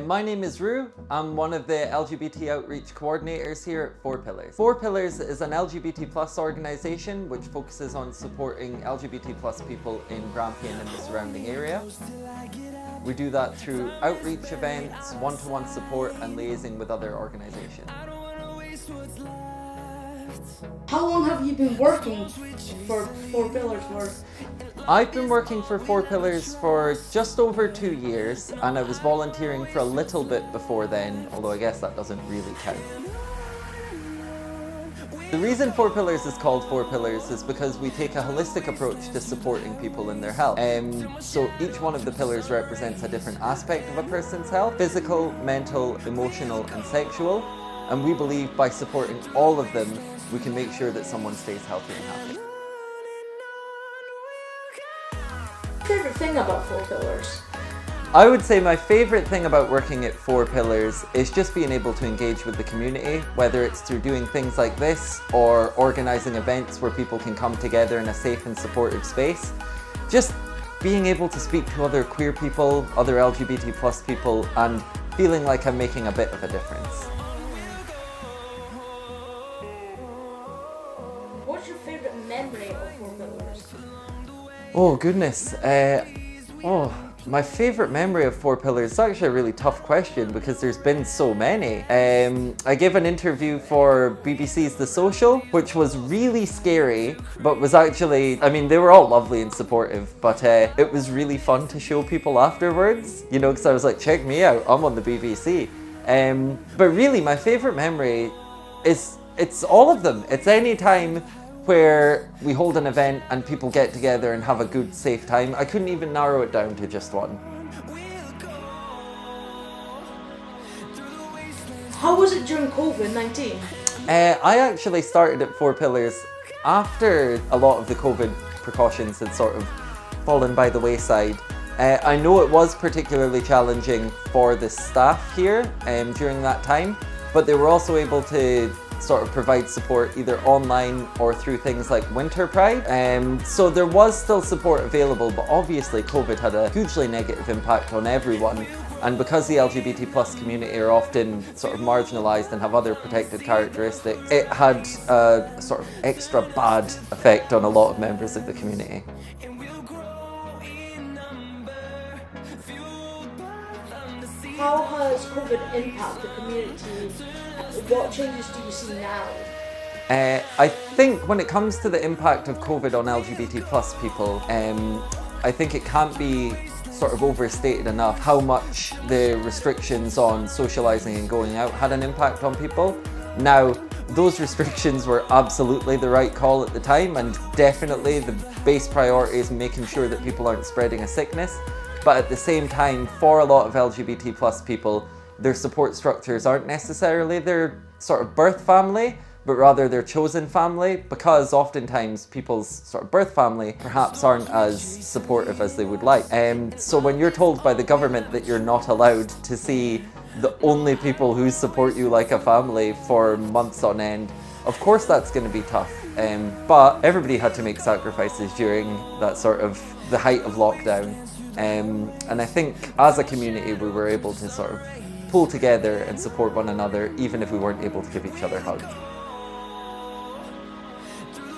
My name is Rue. I'm one of the LGBT outreach coordinators here at 4 Pillars. 4 Pillars is an LGBT plus organisation which focuses on supporting LGBT plus people in Grampian and the surrounding area. We do that through outreach events, one-to-one support and liaising with other organisations. How long have you been working for 4 Pillars for? I've been working for 4 Pillars for just over 2 years, and I was volunteering for a little bit before then, although I guess that doesn't really count. The reason 4 Pillars is called 4 Pillars is because we take a holistic approach to supporting people in their health. So each one of the pillars represents a different aspect of a person's health: physical, mental, emotional and sexual. And we believe by supporting all of them, we can make sure that someone stays healthy and happy. Favorite thing about 4 Pillars? I would say my favourite thing about working at 4 Pillars is just being able to engage with the community, whether it's through doing things like this or organising events where people can come together in a safe and supportive space. Just being able to speak to other queer people, other LGBT plus people, and feeling like I'm making a bit of a difference. What's your favorite memory of 4 Pillars? Oh goodness, my favourite memory of 4 Pillars is actually a really tough question because there's been so many. I gave an interview for BBC's The Social, which was really scary, but was actually, I mean, they were all lovely and supportive, but it was really fun to show people afterwards, you know, because I was like, check me out, I'm on the BBC. But really, my favourite memory it's all of them. It's any time where we hold an event and people get together and have a good, safe time. I couldn't even narrow it down to just one. How was it during COVID-19? I actually started at 4 Pillars after a lot of the COVID precautions had sort of fallen by the wayside. I know it was particularly challenging for the staff here during that time, but they were also able to sort of provide support either online or through things like Winter Pride. So there was still support available, but obviously COVID had a hugely negative impact on everyone. And because the LGBT plus community are often sort of marginalised and have other protected characteristics, it had a sort of extra bad effect on a lot of members of the community. How has COVID impacted the community? What changes do you see now? I think when it comes to the impact of COVID on LGBT plus people, I think it can't be sort of overstated enough how much the restrictions on socialising and going out had an impact on people. Now, those restrictions were absolutely the right call at the time, and definitely the base priority is making sure that people aren't spreading a sickness. But at the same time, for a lot of LGBT plus people, their support structures aren't necessarily their sort of birth family, but rather their chosen family, because oftentimes people's sort of birth family perhaps aren't as supportive as they would like. So when you're told by the government that you're not allowed to see the only people who support you like a family for months on end, of course that's going to be tough. But everybody had to make sacrifices during that sort of the height of lockdown. And I think as a community we were able to sort of pull together and support one another, even if we weren't able to give each other hugs.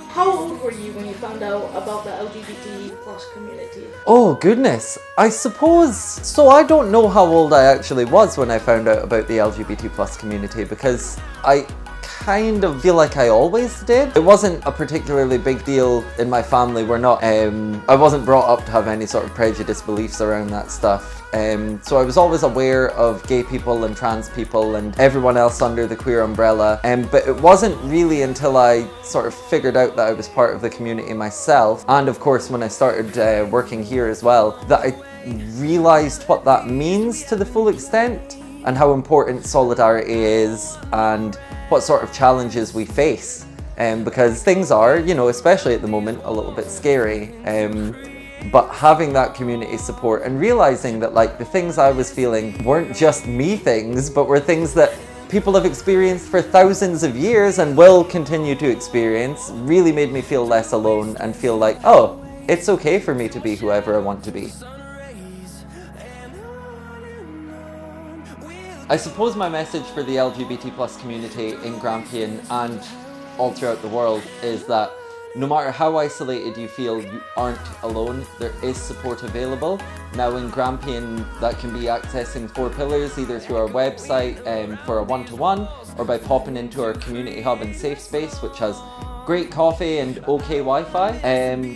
How old were you when you found out about the LGBT plus community? Oh goodness, I suppose, so I don't know how old I actually was when I found out about the LGBT plus community, because I kind of feel like I always did. It wasn't a particularly big deal in my family. I wasn't brought up to have any sort of prejudiced beliefs around that stuff. So I was always aware of gay people and trans people and everyone else under the queer umbrella. But it wasn't really until I sort of figured out that I was part of the community myself, and of course when I started working here as well, that I realised what that means to the full extent and how important solidarity is and what sort of challenges we face. Because things are, you know, especially at the moment, a little bit scary. But having that community support and realizing that like the things I was feeling weren't just me things, but were things that people have experienced for thousands of years and will continue to experience, really made me feel less alone and feel like, oh, it's okay for me to be whoever I want to be. I suppose my message for the LGBT plus community in Grampian and all throughout the world is that no matter how isolated you feel, you aren't alone. There is support available. Now in Grampian, that can be accessing 4 Pillars either through our website for a one-to-one or by popping into our community hub and safe space, which has great coffee and okay Wi-Fi,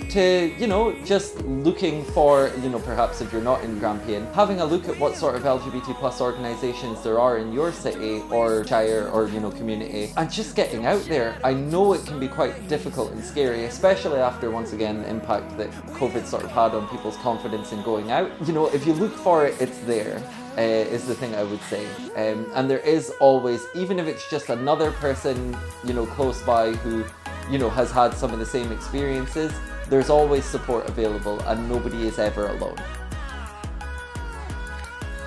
to, you know, just looking for, you know, perhaps if you're not in Grampian, having a look at what sort of LGBT plus organisations there are in your city or shire or, you know, community, and just getting out there. I know it can be quite difficult and scary, especially after, once again, the impact that COVID sort of had on people's confidence in going out. You know, if you look for it, it's there. Is the thing I would say. And there is always, even if it's just another person, you know, close by who, you know, has had some of the same experiences, there's always support available and nobody is ever alone.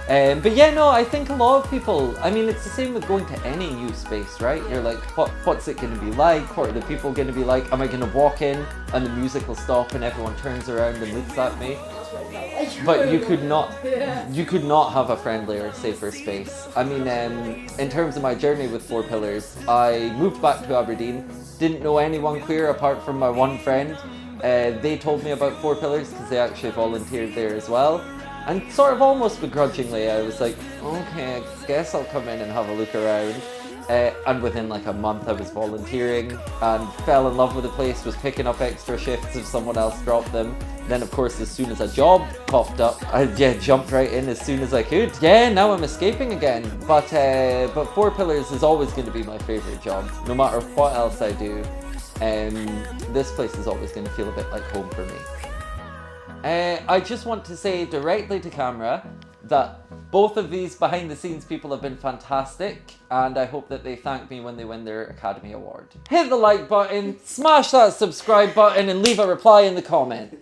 But yeah, no, I think a lot of people, I mean, it's the same with going to any new space, right? You're like, what's it going to be like? What are the people going to be like? Am I going to walk in and the music will stop and everyone turns around and looks at me? But you could not have a friendlier, safer space. I mean, in terms of my journey with 4 Pillars, I moved back to Aberdeen, didn't know anyone queer apart from my one friend. They told me about 4 Pillars because they actually volunteered there as well. And sort of almost begrudgingly, I was like, okay, I guess I'll come in and have a look around. And within like a month I was volunteering and fell in love with the place, was picking up extra shifts if someone else dropped them. Then of course as soon as a job popped up, I jumped right in as soon as I could. Yeah, now I'm escaping again. But 4 Pillars is always going to be my favourite job. No matter what else I do, this place is always going to feel a bit like home for me. I just want to say directly to camera that both of these behind the scenes people have been fantastic, and I hope that they thank me when they win their Academy Award. Hit the like button, smash that subscribe button, and leave a reply in the comment.